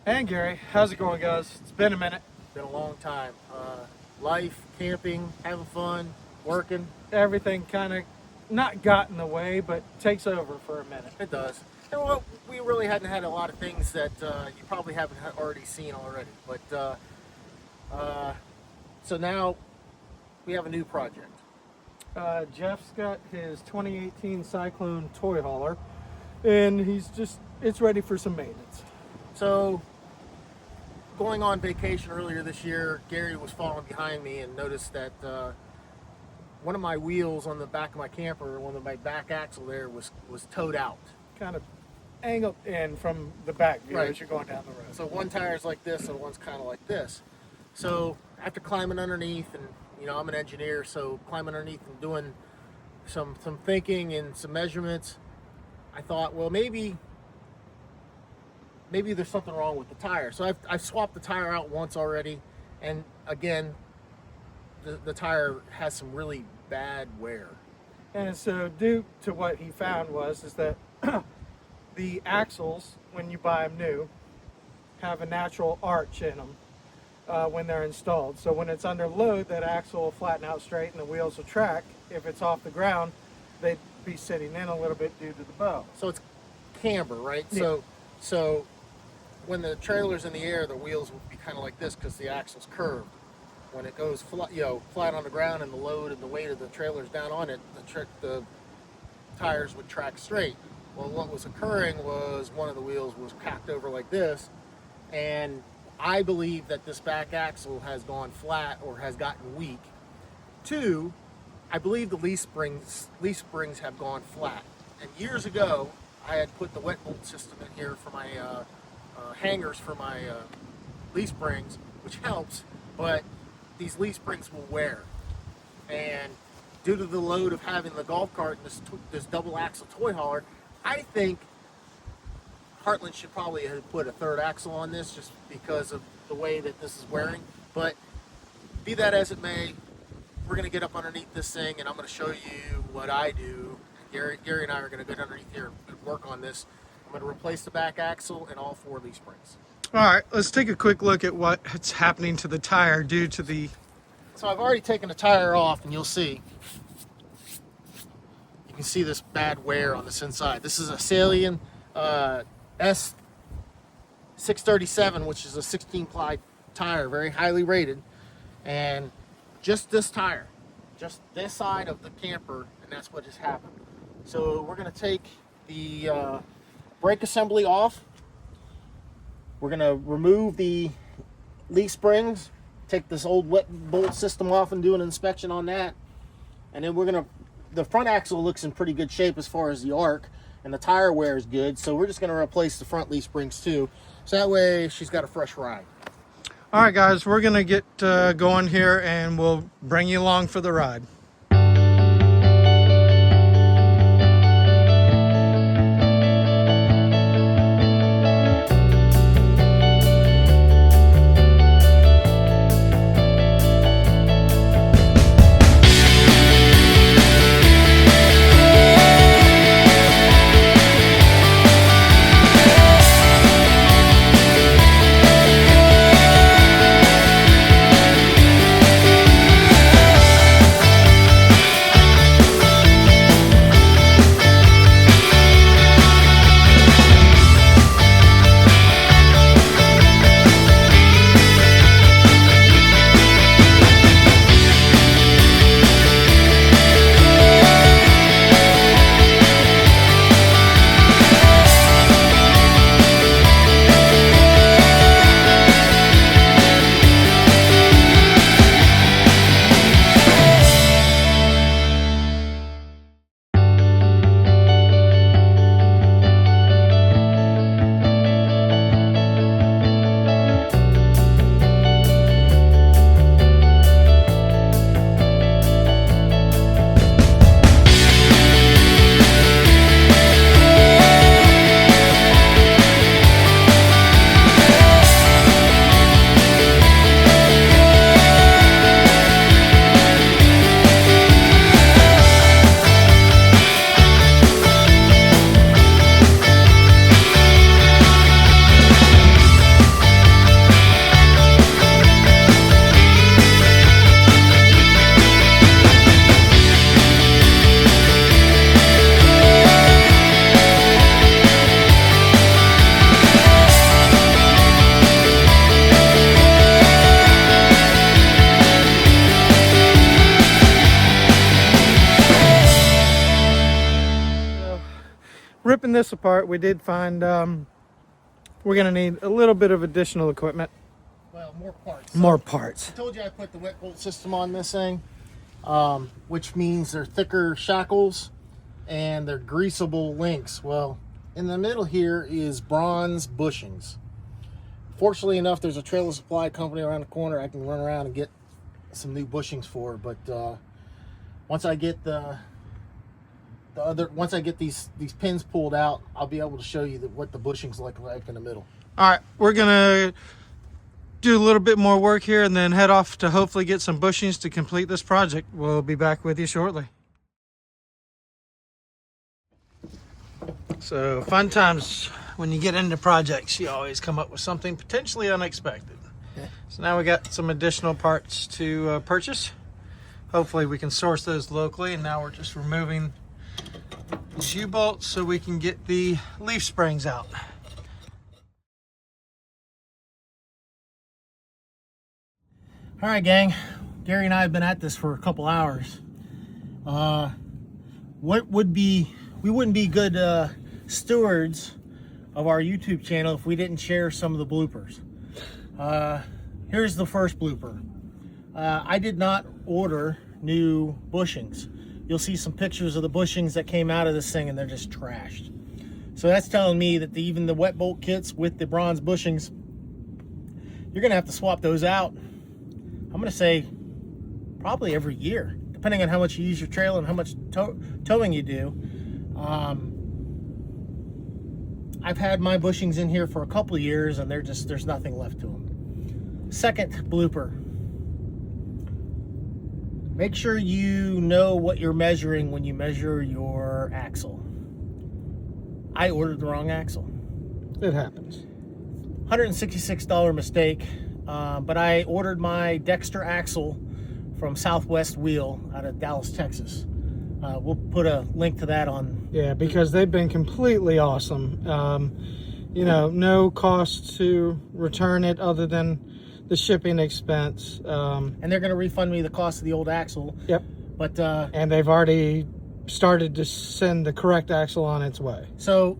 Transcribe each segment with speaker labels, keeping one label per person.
Speaker 1: And Gary, how's it going, guys? It's been a minute.
Speaker 2: Been a long time. Life, camping, having fun, working.
Speaker 1: Everything kind of not got in the way, but takes over for a minute.
Speaker 2: It does. And well, we really hadn't had a lot of things that you probably haven't already seen already. But so now we have a new project.
Speaker 1: Jeff's got his 2018 Cyclone toy hauler, and it's ready for some maintenance.
Speaker 2: So going on vacation earlier this year, Gary was following behind me and noticed that one of my wheels on the back of my camper, one of my back axle there was towed out.
Speaker 1: Kind of angled in from the back view
Speaker 2: Right.
Speaker 1: as you're going down the road.
Speaker 2: So one tire's like this and one's kind of like this. So after climbing underneath, and I'm an engineer, so climbing underneath and doing some thinking and some measurements, I thought, well, maybe there's something wrong with the tire. So I've swapped the tire out once already, and again, the tire has some really bad wear.
Speaker 1: And so due to what he found is that the axles, when you buy them new, have a natural arch in them when they're installed. So when it's under load, that axle will flatten out straight and the wheels will track. If it's off the ground, they'd be sitting in a little bit due to the bow.
Speaker 2: So it's camber, right?
Speaker 1: Yeah.
Speaker 2: So when the trailer's in the air, the wheels will be kind of like this because the axle's curved. When it goes flat on the ground and the load and the weight of the trailer's down on it, the tires would track straight. Well, what was occurring was one of the wheels was cocked over like this, and I believe that this back axle has gone flat or has gotten weak. Two, I believe the leaf springs have gone flat. And years ago, I had put the wet bolt system in here for my hangers for my leaf springs, which helps, but these leaf springs will wear. And due to the load of having the golf cart and this double axle toy hauler, I think Heartland should probably have put a third axle on this just because of the way that this is wearing. But be that as it may, we're going to get up underneath this thing and I'm going to show you what I do. Gary and I are going to get underneath here and work on this. I'm going to replace the back axle and all 4 leaf springs.
Speaker 1: All right, let's take a quick look at what's happening to the tire due to the...
Speaker 2: So I've already taken the tire off, and you'll see. You can see this bad wear on this inside. This is a Cyclone S637, which is a 16-ply tire, very highly rated. And just this tire, just this side of the camper, and that's what has happened. So we're going to take the brake assembly off. We're going to remove the leaf springs, take this old wet bolt system off and do an inspection on that. And then the front axle looks in pretty good shape as far as the arc, and the tire wear is good. So we're just going to replace the front leaf springs too. So that way she's got a fresh ride.
Speaker 1: All right, guys, we're going to get going here and we'll bring you along for the ride. ripping this apart, we did find we're gonna need a little bit of additional equipment.
Speaker 2: Well, more parts.
Speaker 1: More parts.
Speaker 2: I told you I put the wet bolt system on this thing, which means they're thicker shackles and they're greasable links. Well, in the middle here is bronze bushings. Fortunately enough, there's a trailer supply company around the corner I can run around and get some new bushings for. But once I get once I get these pins pulled out, I'll be able to show you what the bushings look like in the middle.
Speaker 1: All right, we're gonna do a little bit more work here and then head off to hopefully get some bushings to complete this project. We'll be back with you shortly. So fun times when you get into projects, you always come up with something potentially unexpected.
Speaker 2: Yeah.
Speaker 1: So now we got some additional parts to purchase. Hopefully we can source those locally, and now we're just removing these U-bolts so we can get the leaf springs out.
Speaker 2: All right, gang. Gary and I have been at this for a couple hours. We wouldn't be good stewards of our YouTube channel if we didn't share some of the bloopers. Here's the first blooper. I did not order new bushings. You'll see some pictures of the bushings that came out of this thing and they're just trashed. So that's telling me that even the wet bolt kits with the bronze bushings, you're gonna have to swap those out. I'm gonna say probably every year, depending on how much you use your trailer and how much towing you do. I've had my bushings in here for a couple of years and there's nothing left to them. Second blooper. Make sure you know what you're measuring when you measure your axle. I ordered the wrong axle.
Speaker 1: It happens.
Speaker 2: $166 mistake, but I ordered my Dexter axle from Southwest Wheel out of Dallas, Texas. We'll put a link to that on.
Speaker 1: Yeah, because they've been completely awesome. You know, no cost to return it other than the shipping expense.
Speaker 2: And they're going to refund me the cost of the old axle.
Speaker 1: Yep.
Speaker 2: But
Speaker 1: and they've already started to send the correct axle on its way.
Speaker 2: So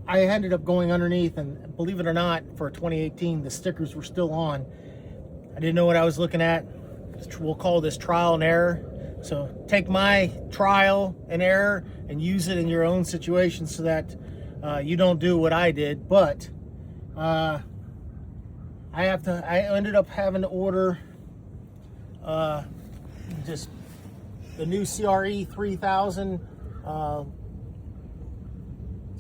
Speaker 2: I ended up going underneath, and believe it or not, for 2018, the stickers were still on. I didn't know what I was looking at. We'll call this trial and error. So take my trial and error and use it in your own situation so that you don't do what I did. But I ended up having to order just the new CRE 3000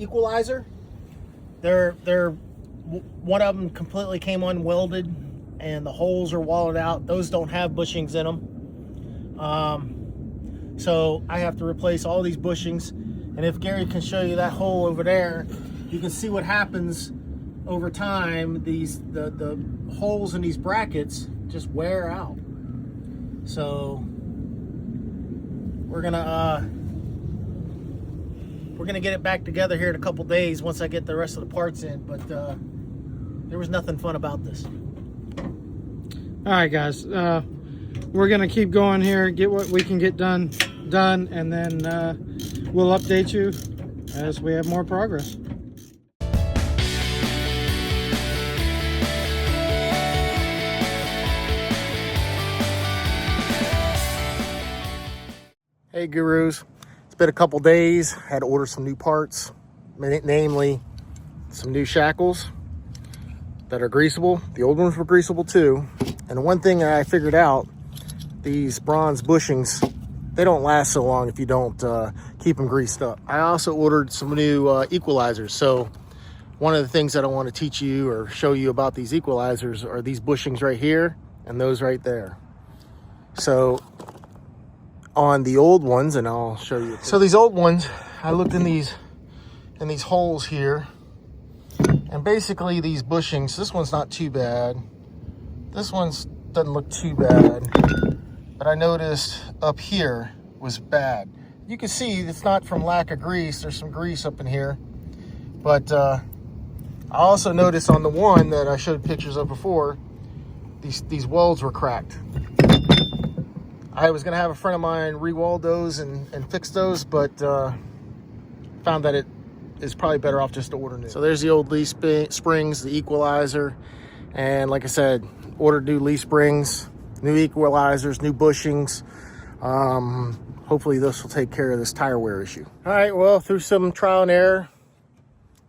Speaker 2: equalizer. They're one of them completely came unwelded and the holes are walled out. Those don't have bushings in them. So I have to replace all these bushings. And if Gary can show you that hole over there, you can see what happens over time. The holes in these brackets just wear out. So we're gonna get it back together here in a couple days once I get the rest of the parts in. But there was nothing fun about this.
Speaker 1: All right, guys. We're gonna keep going here, get what we can get done, and then we'll update you as we have more progress.
Speaker 2: Hey gurus, it's been a couple days. Had to order some new parts, namely some new shackles that are greasable. The old ones were greasable too. And the one thing that I figured out, these bronze bushings, they don't last so long if you don't keep them greased up. I also ordered some new equalizers. So one of the things that I want to teach you or show you about these equalizers are these bushings right here and those right there. So on the old ones, and I'll show you. So these old ones, I looked in these holes here, and basically these bushings, this one's not too bad. This one's doesn't look too bad, but I noticed up here was bad. You can see it's not from lack of grease. There's some grease up in here, but I also noticed on the one that I showed pictures of before, these welds were cracked. I was gonna have a friend of mine re-weld those and fix those, but found that it is probably better off just to order new. So there's the old leaf springs, the equalizer, and like I said, ordered new leaf springs, new equalizers, new bushings. Hopefully this will take care of this tire wear issue. All right, well, through some trial and error,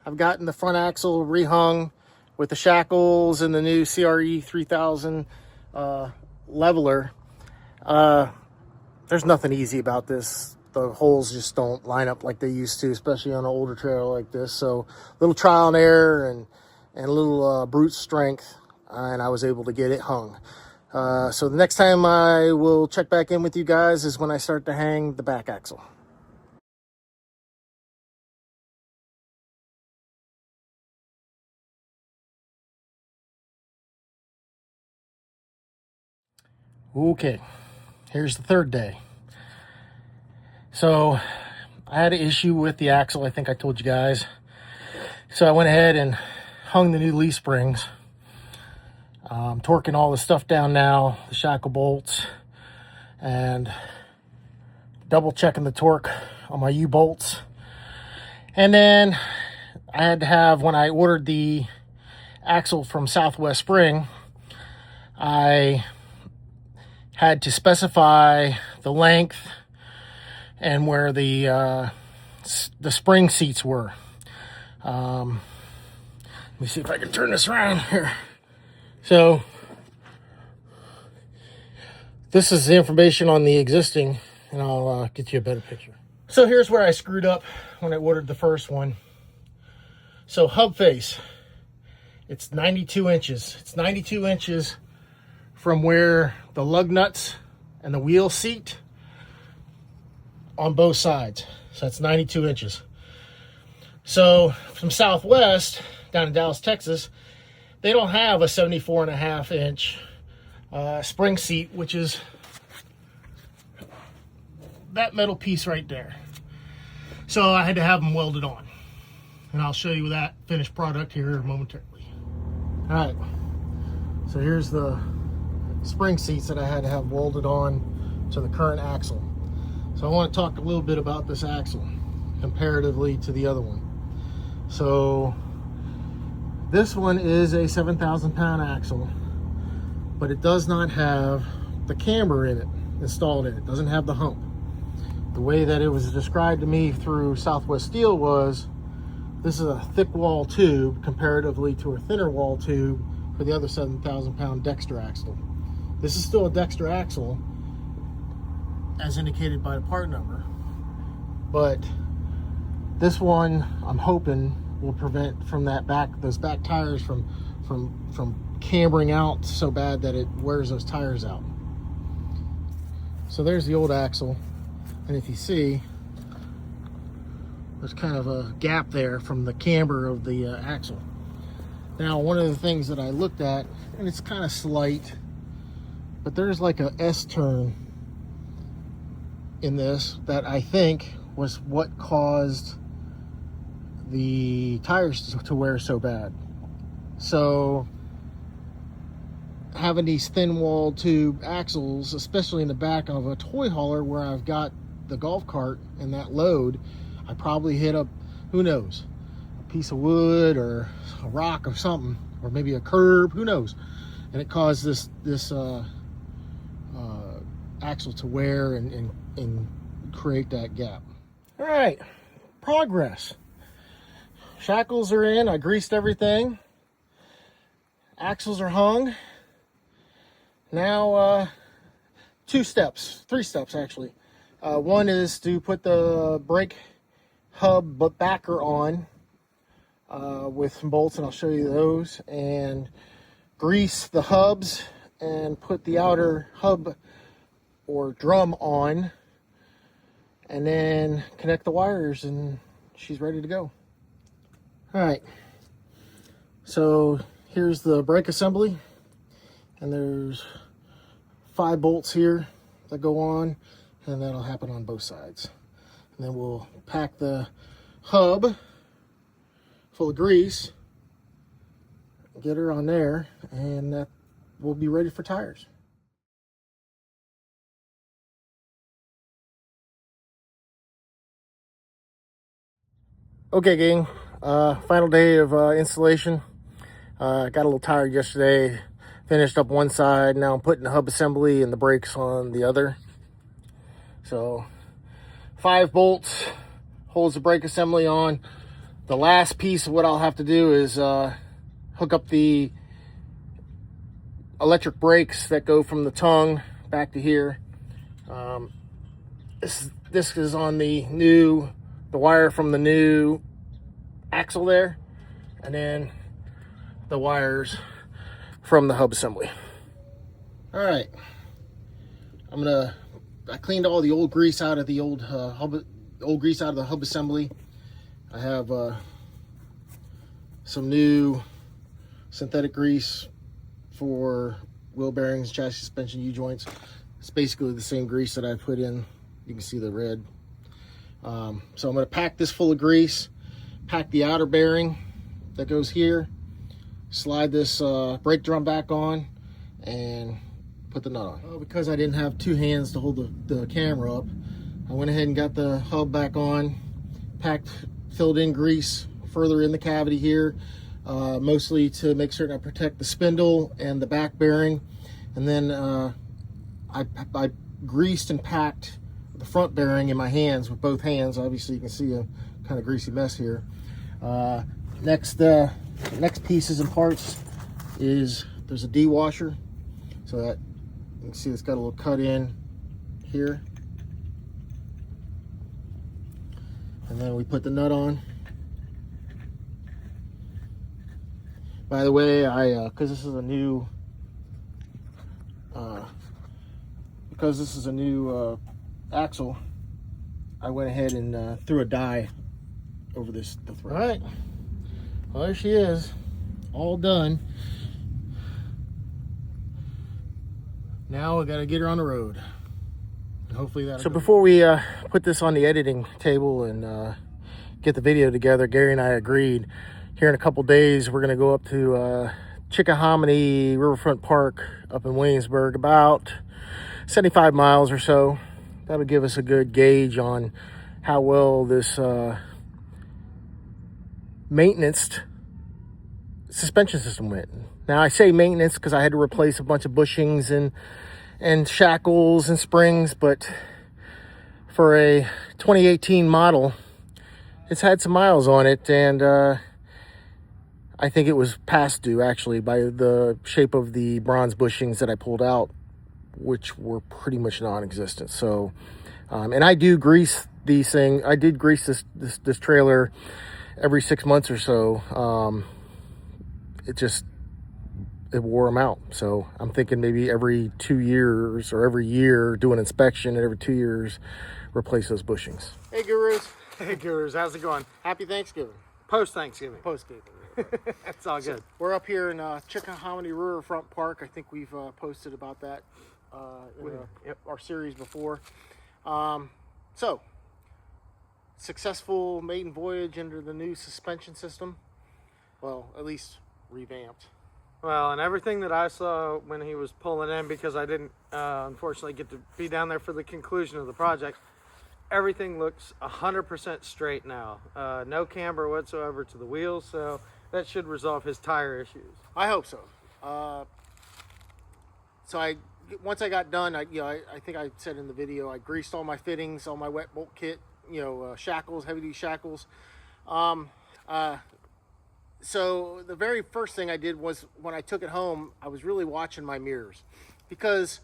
Speaker 2: I've gotten the front axle rehung with the shackles and the new CRE 3000 leveler. There's nothing easy about this. The holes just don't line up like they used to, especially on an older trailer like this. So a little trial and error and a little brute strength, and I was able to get it hung. So the next time I will check back in with you guys is when I start to hang the back axle. Okay, here's the third day. So I had an issue with the axle, I think I told you guys. So I went ahead and hung the new leaf springs. I'm torquing all the stuff down now, the shackle bolts, and double checking the torque on my U-bolts. And then I had to have, when I ordered the axle from Southwest Spring, I had to specify the length and where the spring seats were. Let me see if I can turn this around here. So this is the information on the existing, and I'll get you a better picture. So here's where I screwed up when I ordered the first one. So hub face, it's 92 inches. It's 92 inches from where the lug nuts and the wheel seat on both sides. So that's 92 inches. So from Southwest down in Dallas, Texas, they don't have a 74.5 inch spring seat, which is that metal piece right there. So I had to have them welded on, and I'll show you that finished product here momentarily. All right, so here's the spring seats that I had to have welded on to the current axle. So I want to talk a little bit about this axle comparatively to the other one. So this one is a 7,000 pound axle, but it does not have the camber in it, installed in it. It doesn't have the hump. The way that it was described to me through Southwest Steel was, this is a thick wall tube comparatively to a thinner wall tube for the other 7,000 pound Dexter axle. This is still a Dexter axle, as indicated by the part number, but this one I'm hoping will prevent from those back tires from cambering out so bad that it wears those tires out. So there's the old axle, and if you see, there's kind of a gap there from the camber of the axle. Now, one of the things that I looked at, and it's kind of slight, but there's like a S-turn in this that I think was what caused the tires to wear so bad. So having these thin walled tube axles, especially in the back of a toy hauler where I've got the golf cart and that load, I probably hit up, who knows, a piece of wood or a rock or something, or maybe a curb, who knows, and it caused this axle to wear and create that gap. All right, progress. Shackles are in, I greased everything. Axles are hung. Now, three steps actually. One is to put the brake hub backer on with some bolts, and I'll show you those, and grease the hubs and put the outer hub or drum on, and then connect the wires, and she's ready to go. All right, so here's the brake assembly, and there's 5 bolts here that go on, and that'll happen on both sides. And then we'll pack the hub full of grease, get her on there, and that will be ready for tires. Okay, gang. Final day of installation. Got a little tired yesterday. Finished up one side. Now I'm putting the hub assembly and the brakes on the other. So 5 bolts holds the brake assembly on. The last piece of what I'll have to do is hook up the electric brakes that go from the tongue back to here. This is on the wire from the new axle there, and then the wires from the hub assembly. All right, I cleaned all the old grease out of the old grease out of the hub assembly. I have some new synthetic grease for wheel bearings, chassis suspension, U-joints. It's basically the same grease that I put in. You can see the red. So I'm going to pack this full of grease, pack the outer bearing that goes here, slide this brake drum back on, and put the nut on. Well, because I didn't have 2 hands to hold the camera up, I went ahead and got the hub back on, filled in grease further in the cavity here, mostly to make certain I protect the spindle and the back bearing. And then I greased and packed the front bearing in my hands with both hands. Obviously you can see a kind of greasy mess here. Next pieces and parts is there's a D-washer, so that you can see it's got a little cut in here, and then we put the nut on. By the way, because this is a new axle, I went ahead and threw a dye over the thread. All right, well, there she is, all done. Now we gotta get her on the road, and hopefully that'll. So before we put this on the editing table and get the video together, Gary and I agreed here in a couple days we're gonna go up to Chickahominy Riverfront Park up in Williamsburg, about 75 miles or so. That'll give us a good gauge on how well this maintenance suspension system went. Now I say maintenance because I had to replace a bunch of bushings and shackles and springs, but for a 2018 model, it's had some miles on it, and I think it was past due actually by the shape of the bronze bushings that I pulled out, which were pretty much non-existent. So and I do grease these things. I did grease this trailer every 6 months or so. It wore them out. So I'm thinking maybe every 2 years or every year do an inspection, and every 2 years replace those bushings. Hey Gurus.
Speaker 1: Hey Gurus, how's it going?
Speaker 2: Happy Thanksgiving.
Speaker 1: Post-Thanksgiving.
Speaker 2: Post-Thanksgiving.
Speaker 1: That's all good.
Speaker 2: We're up here in Chickahominy Riverfront Park. I think we've posted about that in our series before. So, successful maiden voyage under the new suspension system. Well, at least revamped.
Speaker 1: Well, and everything that I saw when he was pulling in, because I didn't unfortunately get to be down there for the conclusion of the project, everything looks 100% straight now. No camber whatsoever to the wheels, so that should resolve his tire issues.
Speaker 2: I hope so. Once I got done, I think I said in the video, I greased all my fittings, all my wet bolt kit, shackles, heavy duty shackles. So the very first thing I did was, when I took it home, I was really watching my mirrors, because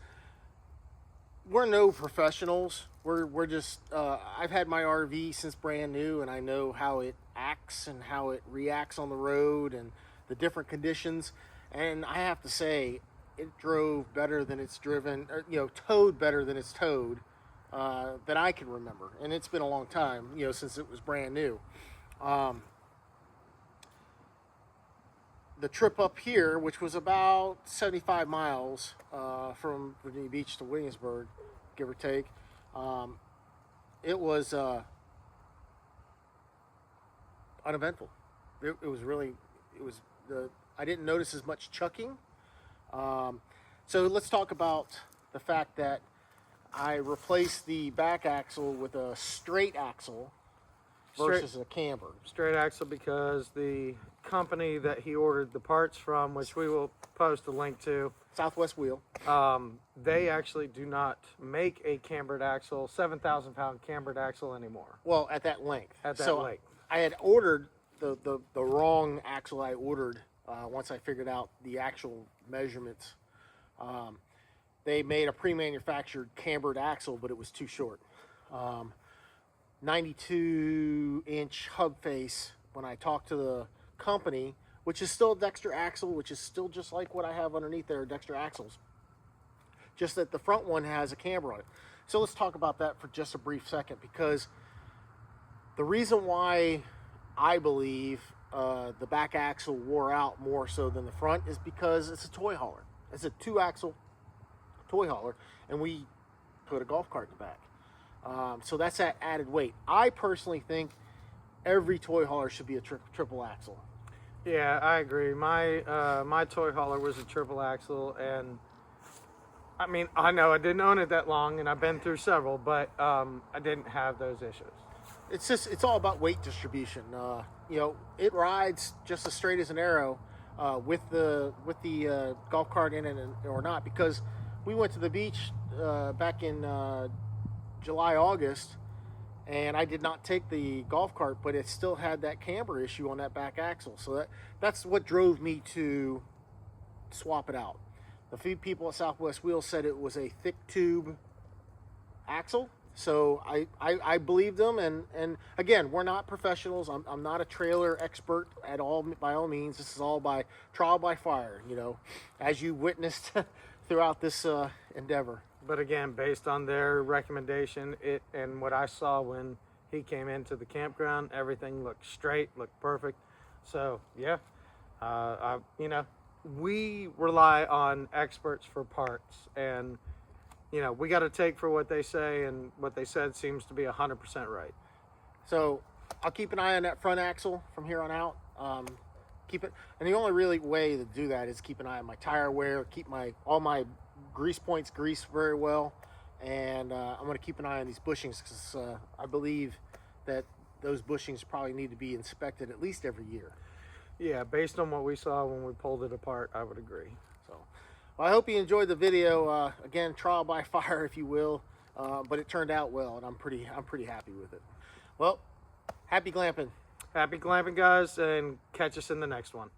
Speaker 2: we're no professionals. We're just, I've had my RV since brand new, and I know how it acts and how it reacts on the road and the different conditions. And I have to say, it drove better than it's driven, or, towed better than it's towed, that I can remember. And it's been a long time, since it was brand new. The trip up here, which was about 75 miles from Virginia Beach to Williamsburg, give or take, it was uneventful. I didn't notice as much chucking. So let's talk about the fact that I replaced the back axle with a straight axle, versus a camber.
Speaker 1: Straight axle because the company that he ordered the parts from, which we will post a link to,
Speaker 2: Southwest Wheel.
Speaker 1: they actually do not make a cambered axle, 7,000 pound cambered axle anymore.
Speaker 2: Well, at that length.
Speaker 1: At that length.
Speaker 2: I had ordered the wrong axle. I ordered once I figured out the actual measurements. They made a pre-manufactured cambered axle, but it was too short. 92-inch hub face. When I talked to the company, which is still a Dexter axle, which is still just like what I have underneath there, Dexter axles. Just that the front one has a camber on it. So let's talk about that for just a brief second, because the reason why I believe the back axle wore out more so than the front is because it's a toy hauler. It's a 2-axle toy hauler, and we put a golf cart in the back. So that's that added weight. I personally think every toy hauler should be a triple axle.
Speaker 1: Yeah, I agree. My toy hauler was a triple axle, and I mean, I know I didn't own it that long, and I've been through several, but I didn't have those issues.
Speaker 2: It's all about weight distribution. You know, it rides just as straight as an arrow with the golf cart in it or not, because we went to the beach back in July, August, and I did not take the golf cart, but it still had that camber issue on that back axle. So that's what drove me to swap it out. The few people at Southwest Wheel said it was a thick tube axle, so I believe them. And again, we're not professionals. I'm not a trailer expert at all, by all means. This is all by trial by fire, you know, as you witnessed throughout this endeavor.
Speaker 1: But again, based on their recommendation, and what I saw when he came into the campground, everything looked straight, looked perfect. So yeah, you know, we rely on experts for parts, and you know, we got to take for what they say, and what they said seems to be 100% right.
Speaker 2: So I'll keep an eye on that front axle from here on out. Keep it, and the only really way to do that is keep an eye on my tire wear, keep all my grease points greased very well, and I'm going to keep an eye on these bushings, because I believe that those bushings probably need to be inspected at least every year.
Speaker 1: Yeah, based on what we saw when we pulled it apart, I would agree.
Speaker 2: So, well, I hope you enjoyed the video. Again, trial by fire, if you will, but it turned out well, and I'm pretty happy with it. Well, happy glamping.
Speaker 1: Happy glamping, guys, and catch us in the next one.